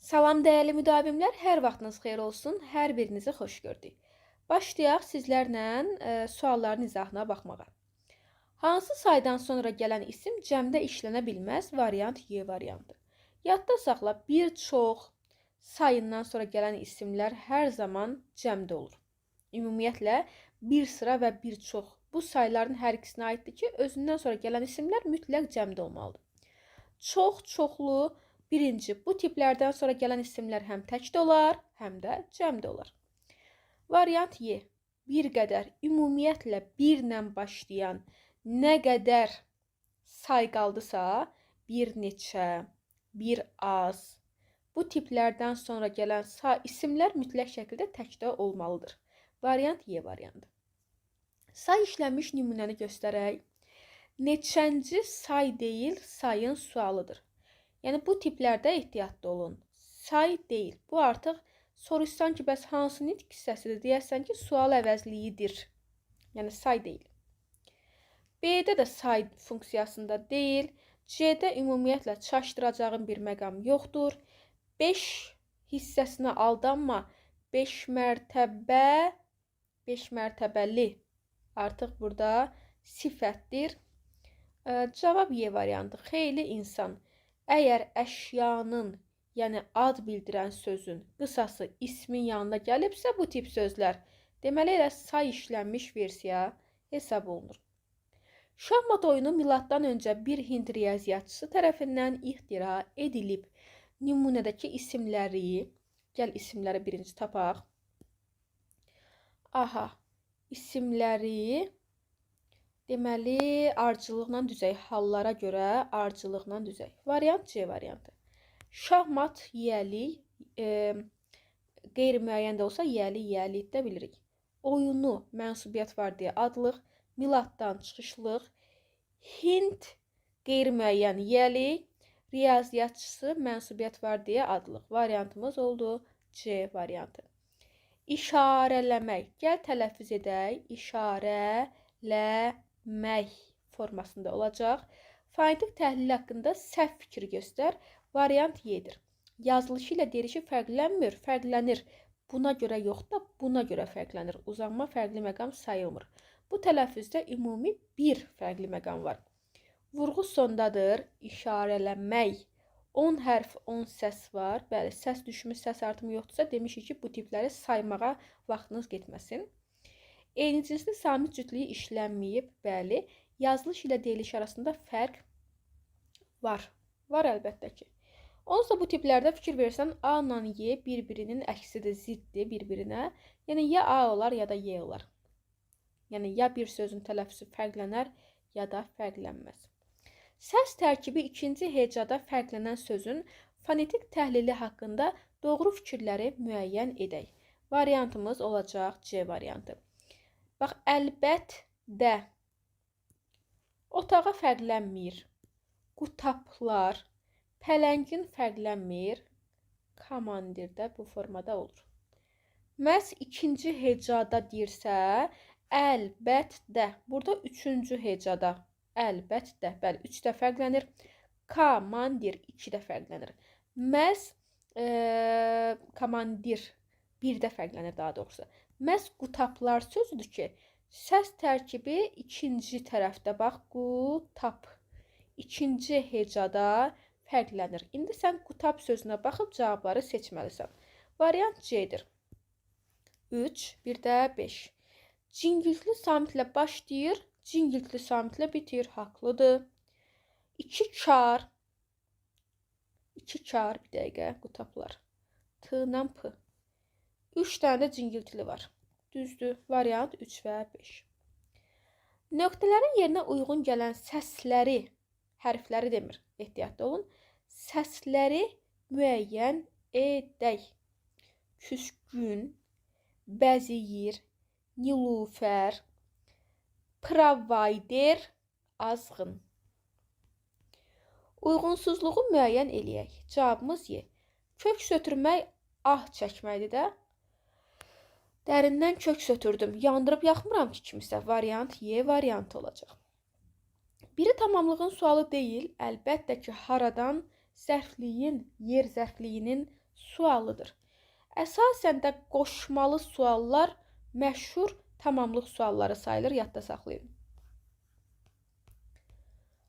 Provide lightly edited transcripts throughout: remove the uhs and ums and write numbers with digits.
Salam dəyərli müdavimlər, hər vaxtınız xeyir olsun, hər birinizi xoş gördük. Başlayaq sizlərlə sualların izahına baxmağa. Hansı saydan sonra gələn isim cəmdə işlənə bilməz? Variant Y variantı. Yadda saxla, bir çox sayından sonra gələn isimlər hər zaman cəmdə olur. Ümumiyyətlə, bir sıra və bir çox bu sayların hər ikisinə aiddir ki, özündən sonra gələn isimlər mütləq cəmdə olmalıdır. Çox, çoxlu, birinci, bu tiplərdən sonra gələn isimlər həm tək də olar, həm də cəmdə olar. Variant Y. Bir qədər, ümumiyyətlə birlə başlayan nə qədər say qaldısa, bir neçə, bir az, bu tiplərdən sonra gələn isimlər mütləq şəkildə təkdə olmalıdır. Variant Y variantı. Say işlənmiş nümunəni göstərək. Neçənci say deyil, sayın sualıdır. Yəni, bu tiplərdə ehtiyatlı olun. Say deyil. Bu artıq soruşsan ki, bəs hansı nitq hissəsidir? Deyərsən ki, sual əvəzliyidir. Yəni, say deyil. B-də də say funksiyasında deyil. C-də ümumiyyətlə çaşdıracağın bir məqam yoxdur. 5 hissəsinə aldanma. 5 mərtəbəli artıq burada sifətdir. Cavab Y variantı. Xeyli insan. Əgər əşyanın, yəni ad bildirən sözün qısası ismin yanına gəlibsə, bu tip sözlər deməli elə say işlənmiş versiya hesab olunur. Şahmat oyunu miladdan öncə bir Hind riyaziyyatçısı tərəfindən ixtira edilib. Nümunədəki isimləri, gəl isimləri birinci tapaq. Aha, isimləri deməli, ardıcılıqla düzək. Hallara görə ardıcılıqla düzək. Variant C variantı. Şahmat, yiyəlik, qeyri-müəyyən də olsa yiyəlik də bilirik. Oyunu, mənsubiyyət var deyə adlıq, miladdan çıxışlıq, Hind, qeyri-müəyyən yiyəlik, riyaziyyatçısı, mənsubiyyət var deyə adlıq. Variantımız oldu C variantı. İşarələmək. Gəl tələffüz edək. İşarələmək formasında olacaq. Fonetik təhlil haqqında səhv fikir göstər. Variant Y-dir. Yazılışı ilə derişi fərqlənmir, fərqlənir. Buna görə yox da buna görə fərqlənir. Uzanma fərqli məqam sayılmır. Bu tələffüzdə ümumi bir fərqli məqam var. Vurğu sondadır. İşarələmək. 10 hərf, 10 səs var. Bəli, səs düşmüş, səs artımı yoxdursa, demişik ki, bu tipləri saymağa vaxtınız getməsin. Eyni cinsli samit cütlüyü işlənməyib. Bəli, yazılış ilə deyiliş arasında fərq var. Var əlbəttə ki. Onsuz da bu tiplərdə fikir versən, A ilə Y bir-birinin əksidir, ziddir bir-birinə. Yəni, ya A olar, ya da Y olar. Yəni, ya bir sözün tələffüzü fərqlənər, ya da fərqlənməz. Səs tərkibi ikinci hecada fərqlənən sözün fonetik təhlili haqqında doğru fikirləri müəyyən edək. Variantımız olacaq C variantı. Bax, əlbəttə otağa fərqlənmir. Qutaplar, pələngin fərqlənmir. Komandirdə bu formada olur. Məhz ikinci hecada deyirsə, əlbəttə. Burada üçüncü hecada. Əlbəttə, bəli, 3-də fərqlənir. Komandir 2-də fərqlənir. Məhz komandir 1-də fərqlənir daha doğrusu. Məhz qutaplar sözüdür ki, səs tərkibi ikinci tərəfdə, bax, qutap. İkinci hecada fərqlənir. İndi sən qutap sözünə baxıb cavabları seçməlisən. Variant C-dir. 3, bir də 5. Cingiltli samitlə başlayır. Cingiltli samitlə bitir. Haqlıdır. 2 kar. 2 kar, bir dəqiqə, qutaplar. T ilə P. 3 dənə də cingiltili var. Düzdür. Variant 3 və 5. Nöqtələrin yerinə uyğun gələn səsləri, hərfləri demir, ehtiyatlı olun. Səsləri müəyyən edək. Küskün, bəziyir, nilufər, provayder, azğın. Uyğunsuzluğu müəyyən eləyək. Cavabımız Y. Kök sötürmək ah çəkməkdir də. Dərindən kök sötürdüm. Yandırıb yaxmıram ki kimisə. Variant Y variantı olacaq. Biri tamamlığın sualı deyil. Əlbəttə ki, haradan zərfliyin, yer zərfliyinin sualıdır. Əsasən də qoşmalı suallar məşhur tamamlıq sualları sayılır, yadda saxlayın.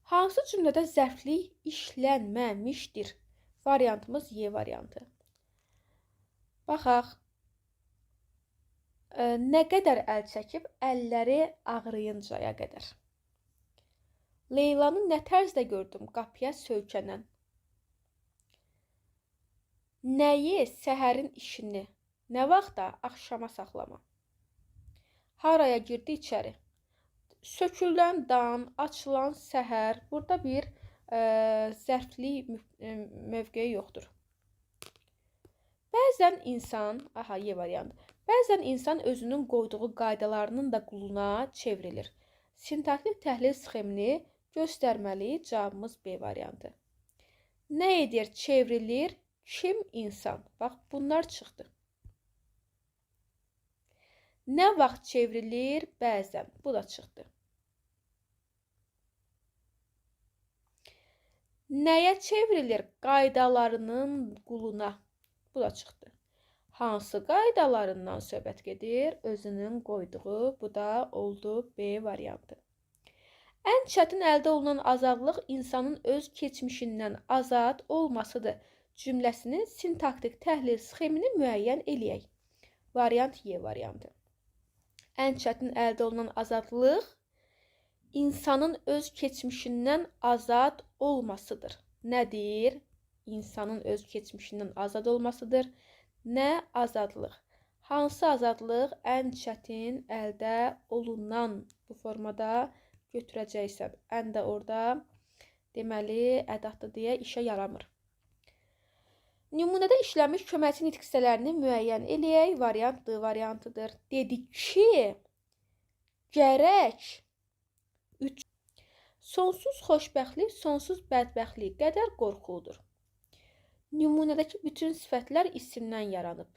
Hansı cümlədə zərflik işlənməmişdir? Variantımız Y variantı. Baxaq. Nə qədər əl çəkib, əlləri ağrıyıncaya qədər. Leylanı nə tərzdə gördüm, qapıya söykənən. Nəyi, səhərin işini, nə vaxtda, axşama saxlama. Haraya girdi, içəri. Sökülən dan, açılan səhər. Burada bir zərflik mövqeyi yoxdur. Bəzən insan, Y variantı. Bəzən insan özünün qoyduğu qaydalarının da quluna çevrilir. Sintaktik təhlil sxemini göstərməli, cavabımız B variantı. Nə edir, çevrilir, kim, insan. Bax, bunlar çıxdı. Nə vaxt çevrilir, bəzən. Bu da çıxdı. Nəyə çevrilir, qaydalarının quluna. Bu da çıxdı. Hansı qaydalarından söhbət gedir? Özünün qoyduğu, bu da oldu B variantı. Ən çətin əldə olunan azadlıq insanın öz keçmişindən azad olmasıdır. Cümləsinin sintaktik təhlil sxemini müəyyən eləyək. Variant Y variantı. Ən çətin əldə olunan azadlıq insanın öz keçmişindən azad olmasıdır. Nədir? İnsanın öz keçmişindən azad olmasıdır. Nə azadlıq? Hansı azadlıq ən çətin əldə olunan bu formada götürəcəksən? Ən də orada deməli ədaddır deyə işə yaramır. Nümunədə işlənmiş köməkçi nitq hissələrini müəyyən eləyək. Variant D variantıdır. Dedik ki, gərək sonsuz xoşbəxtlik, sonsuz bədbəxtlik qədər qorxuludur. Nümunədəki bütün sifətlər isimdən yaranıb.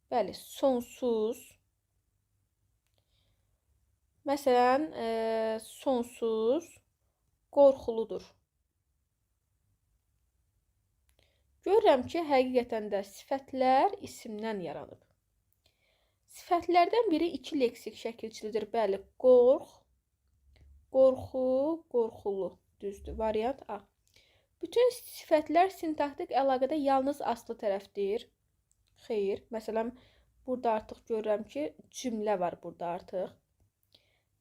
Bəli, sonsuz. Məsələn, sonsuz qorxuludur. Görürəm ki, həqiqətən də sifətlər isimdən yaranıb. Sifətlərdən biri iki leksik şəkilçilidir. Bəli, qorx, qorxu, qorxulu. Düzdür. Variant A. Bütün sifətlər sintaktik əlaqədə yalnız aslı tərəfdir. Xeyr. Məsələn, burada artıq görürəm ki, cümlə var burada artıq.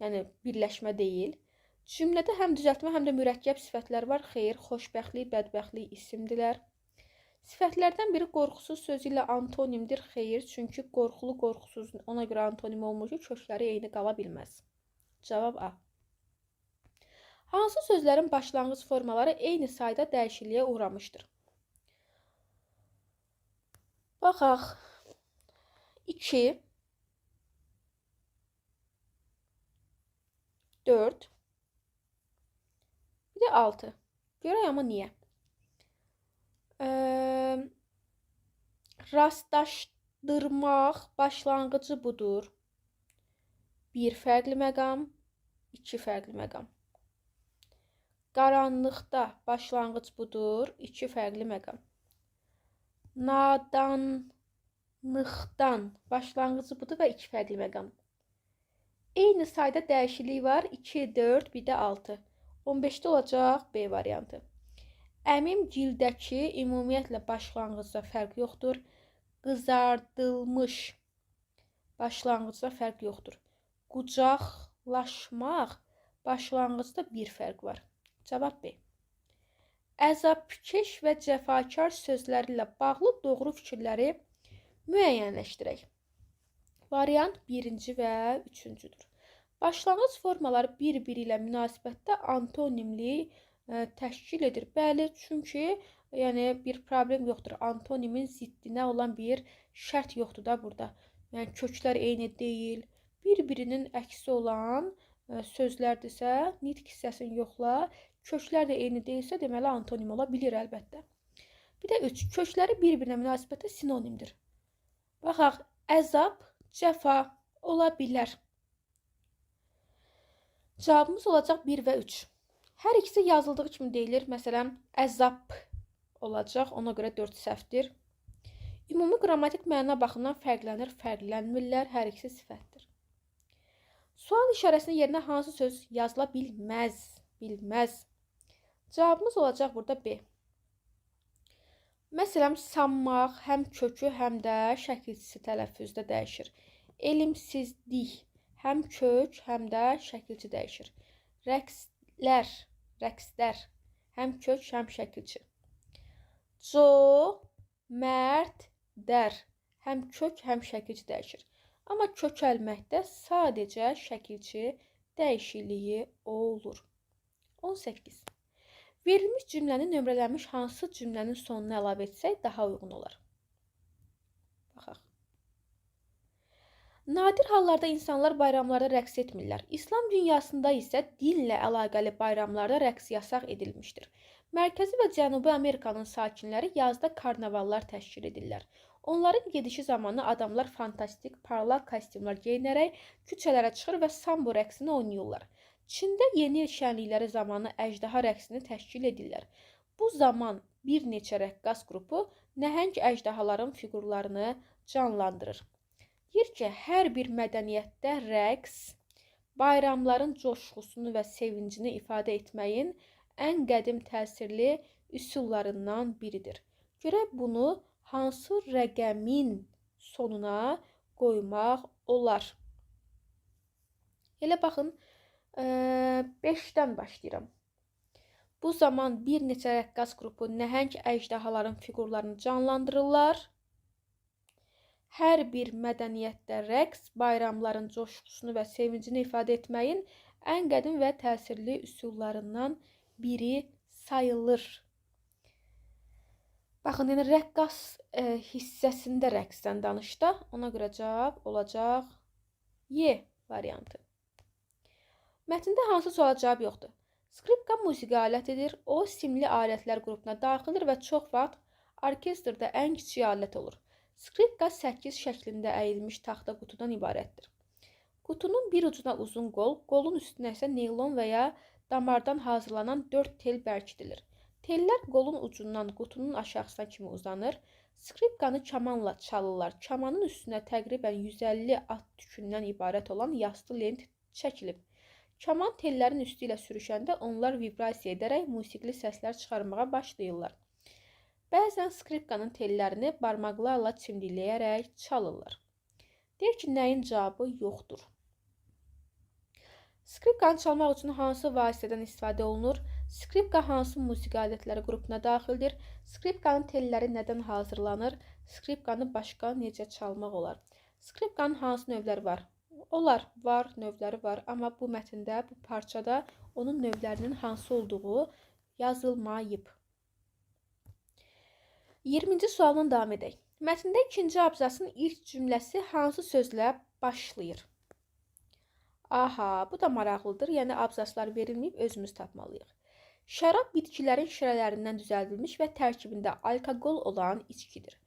Yəni, birləşmə deyil. Cümlədə həm düzəltmə, həm də mürəkkəb sifətlər var. Xeyr. Xoşbəxtlik, bədbəxtlik isimdilər. Sifətlərdən biri qorxusuz sözü ilə antonimdir. Xeyr. Çünki qorxulu, qorxusuz ona görə antonim olmur ki, kökləri eyni qala bilməz. Cavab A. Hansı sözlərin başlanğıc formaları eyni sayda dəyişikliyə uğramışdır? Baxaq. 2, 4, bir də 6. Görək amma niyə? Rastlaşdırmaq başlanğıcı budur. 1 fərqli məqam, 2 fərqli məqam. Qaranlıqda başlanğıc budur, 2 fərqli məqam. Nadanlıqdan başlanğıcı budur və 2 fərqli məqam. Eyni sayda dəyişiklik var, 2, 4, bir də 6. 15-də olacaq B variantı. Əmim gildəki ümumiyyətlə başlanğıcda fərq yoxdur. Qızardılmış başlanğıcda fərq yoxdur. Qucaqlaşmaq başlanğıcda bir fərq var. Cavab B. Əzabkeş və cəfakar sözləri ilə bağlı doğru fikirləri müəyyənləşdirək. Variant 1-ci və 3-cüdür. Başlanğıc formaları bir-biri ilə münasibətdə antonimli təşkil edir. Bəli, çünki yəni bir problem yoxdur. Antonimin ziddinə olan bir şərt yoxdur da burada. Yəni köklər eyni deyil. Bir-birinin əksi olan sözlərdirsə, nitq hissəsini yoxla. Köklər də eyni deyilsə, deməli antonim ola bilir əlbəttə. Bir də 3. Kökləri bir-birinə münasibətdə sinonimdir. Baxaq, əzab, cəfa ola bilər. Cavabımız olacaq 1 və 3. Hər ikisi yazıldığı kimi deyilir. Məsələn, əzab olacaq. Ona görə 4 səhvdir. Ümumi qrammatik məna baxımından fərqlənir, fərqlənmirlər. Hər ikisi sifətdir. Sual işarəsinin yerinə hansı söz yazıla bilməz? Bilməz. Cavabımız olacaq burada B. Məsələn, sanmaq həm kökü, həm də şəkilçisi tələffüzdə dəyişir. Elmsizlik həm kök, həm də şəkilçi dəyişir. Rəqslər, rəqslər həm kök, həm şəkilçi. Cömərdlər həm kök, həm şəkilçi dəyişir. Amma kökəlməkdə sadəcə şəkilçi dəyişikliyi olur. 18. Verilmiş cümləni nömrələnmiş hansı cümlənin sonuna əlavə etsək daha uyğun olar? Baxaq. Nadir hallarda insanlar bayramlarda rəqs etmirlər. İslam dünyasında isə dinlə əlaqəli bayramlarda rəqs yasaq edilmişdir. Mərkəzi və Cənubi Amerikanın sakinləri yazda karnavallar təşkil edirlər. Onların gedişi zamanı adamlar fantastik, parlaq kostyumlar geyinərək küçələrə çıxır və sambo rəqsini oynayırlar. Çində yeni il şənlikləri zamanı əjdaha rəqsini təşkil edirlər. Bu zaman bir neçə rəqqas qrupu nəhəng əjdahaların fiqurlarını canlandırır. Deyir ki, hər bir mədəniyyətdə rəqs bayramların coşqusunu və sevincini ifadə etməyin ən qədim təsirli üsullarından biridir. Görək bunu hansı rəqəmin sonuna qoymaq olar? Elə baxın, 5-dən başlayıram. Bu zaman bir neçə rəqqas qrupu nəhəng əjdahaların fiqurlarını canlandırırlar. Hər bir mədəniyyətdə rəqs bayramların coşqusunu və sevincini ifadə etməyin ən qədim və təsirli üsullarından biri sayılır. Baxın, yəni rəqqas hissəsində rəqsdən danışda, ona görə cavab olacaq Y variantı. Mətndə hansı suala cavab yoxdur? Skripka musiqi alətidir. O, simli alətlər qrupuna daxildir və çox vaxt orkestrdə ən kiçik alət olur. Skripka 8 şəklində əyilmiş taxta qutudan ibarətdir. Qutunun bir ucuna uzun qol, qolun üstünə isə neylon və ya damardan hazırlanan 4 tel bərkidilir. Tellər qolun ucundan qutunun aşağısına kimi uzanır. Skripkanı kamanla çalırlar. Kamanın üstünə təqribən 150 at tükündən ibarət olan yastı lent çəkilib. Kaman tellərin üstü ilə sürüşəndə onlar vibrasiya edərək musiqili səslər çıxarmağa başlayırlar. Bəzən skripkanın tellərini barmaqlarla çimdikləyərək çalırlar. Deyir ki, nəyin cavabı yoxdur? Skripkanı çalmaq üçün hansı vasitədən istifadə olunur? Skripka hansı musiqi alətləri qrupuna daxildir? Skripkanın telləri nədən hazırlanır? Skripkanı başqa necə çalmaq olar? Skripkanın hansı növləri var? Var, növləri var, amma bu mətndə, bu parçada onun növlərinin hansı olduğu yazılmayıb. 20-ci sualdan davam edək. Mətndə ikinci abzasın ilk cümləsi hansı sözlə başlayır? Aha, bu da maraqlıdır, yəni abzaslar verilməyib, özümüz tapmalıyıq. Şərab bitkilərin şirələrindən düzəldilmiş və tərkibində alkoqol olan içkidir.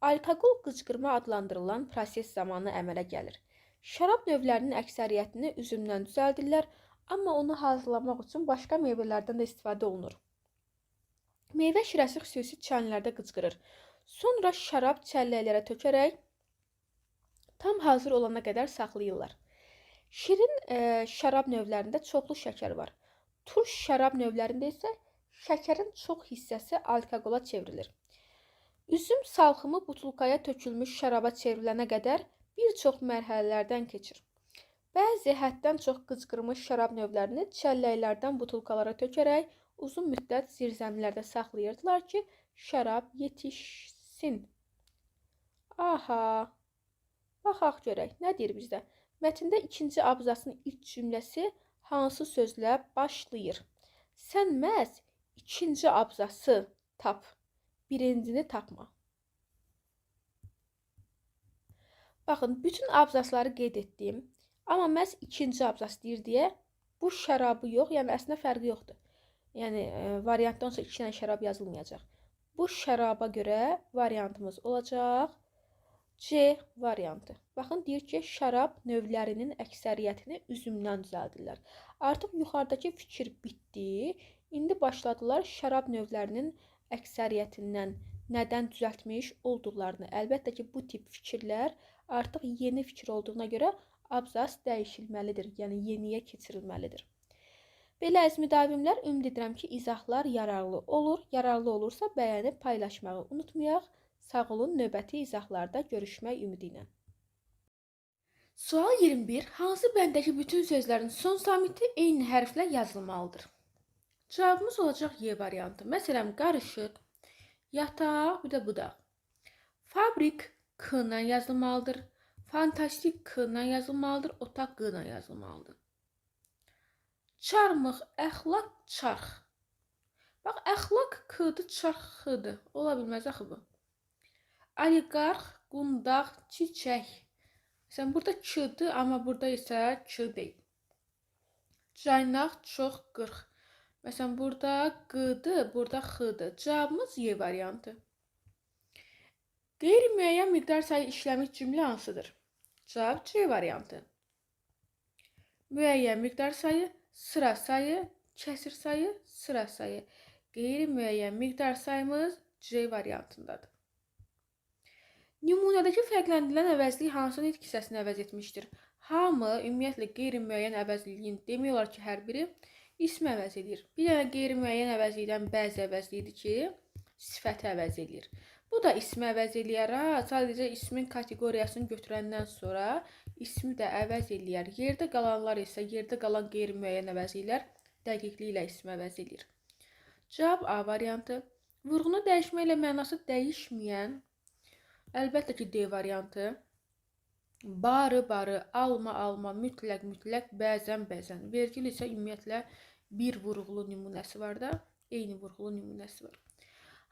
Alkoqol qıcqırma adlandırılan proses zamanı əmələ gəlir. Şərab növlərinin əksəriyyətini üzümdən düzəldirlər, amma onu hazırlamaq üçün başqa meyvələrdən də istifadə olunur. Meyvə şirəsi xüsusi çənlərdə qıcqırır. Sonra şərab çəlləklərə tökərək tam hazır olana qədər saxlayırlar. Şirin şərab növlərində çoxlu şəkər var. Turş şərab növlərində isə şəkərin çox hissəsi alkoqola çevrilir. Üzüm salxımı butulkaya tökülmüş şəraba çevrilənə qədər bir çox mərhələlərdən keçir. Bəzi həddən çox qıcqırmış şərab növlərini çəlləklərdən butulkalara tökərək uzun müddət zirzəmilərdə saxlayırdılar ki, şərab yetişsin. Aha, baxaq görək, nə deyir bizdə? Mətndə ikinci abzasın ilk cümləsi hansı sözlə başlayır? Sən məhz ikinci abzası tap, birincini tapma. Baxın, bütün abzasları qeyd etdim. Amma məhz ikinci abzas deyir deyə bu şərabı yox, yəni əslində fərqi yoxdur. Yəni variantdan sonra 2 dənə şərab yazılmayacaq. Bu şəraba görə variantımız olacaq C variantı. Baxın, deyir ki, şərab növlərinin əksəriyyətini üzümdən düzəldirlər. Artıq yuxarıdakı fikir bitdi. İndi başladılar şərab növlərinin əksəriyyətindən nədən düzəltmiş olduqlarını. Əlbəttə ki, bu tip fikirlər artıq yeni fikir olduğuna görə abzas dəyişilməlidir, yəni yeniyə keçirilməlidir. Belə əziz müdavimlər, ümid edirəm ki, izahlar yararlı olur. Yararlı olursa bəyənib paylaşmağı unutmayaq. Sağ olun, növbəti izahlarda görüşmək ümidi ilə. Sual 21. Hansı bəndəki bütün sözlərin son samiti eyni hərflə yazılmalıdır? Cavabımız olacaq Y variantı. Məsələn, qarışıq, yataq, bir də budaq. Fabrik K ilə yazılmalıdır. Fantastik K ilə yazılmalıdır. Otaq Q ilə yazılmalıdır. Çarmıq, əxlaq, çarx. Bax, əxlaq K-dır, çarx X-dır. Ola bilməz axı bu. Oliqarx, qundaq, çiçək. Məsələn, burada K-dır, amma burada isə K deyil. Caynaq, çox, qırx. Məsələn, burada Q-dır, burada X-dır. Cavabımız Y variantı. Qeyri-müəyyən miqdar sayı işləmiş cümlə hansıdır? Cavab C variantı. Müəyyən miqdar sayı, sıra sayı, kəsir sayı, sıra sayı. Qeyri-müəyyən miqdar sayımız C variantındadır. Nümunədəki fərqləndirilən əvəzlik hansı nitq hissəsini əvəz etmişdir? Hamı, ümumiyyətlə qeyri-müəyyən əvəzliyin demək olar ki, hər biri ismi əvəz edir. Bir dənə qeyri-müəyyən əvəzlikdən bəzi əvəzlikdir ki, sifəti əvəz edir. Bu da ismi əvəz eləyər. Sadəcə ismin kateqoriyasını götürəndən sonra ismi də əvəz eləyər. Yerdə qalanlar isə yerdə qalan qeyri-müəyyən əvəzliklər dəqiqliklə ismi əvəz eləyir. Cavab A variantı. Vurğunu dəyişməklə mənası dəyişməyən, əlbəttə ki, D variantı. Barı, barı, alma, alma, mütləq, mütləq, bəzən, bəzən. Vergül isə ümumiyyətlə bir vurğulu nümunəsi var da, eyni vurğulu nümunəsi var.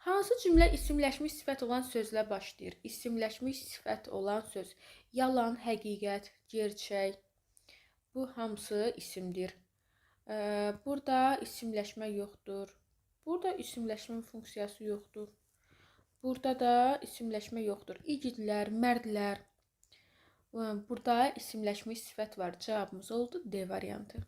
Hansı cümlə isimləşmiş sifət olan sözlə başlayır? İsimləşmiş sifət olan söz. Yalan, həqiqət, gerçək. Bu hamısı isimdir. Burada isimləşmə yoxdur. Burada isimləşmə funksiyası yoxdur. Burada da isimləşmə yoxdur. İgidlər, mərdlər. Burada isimləşmiş sifət var. Cavabımız oldu D variantı.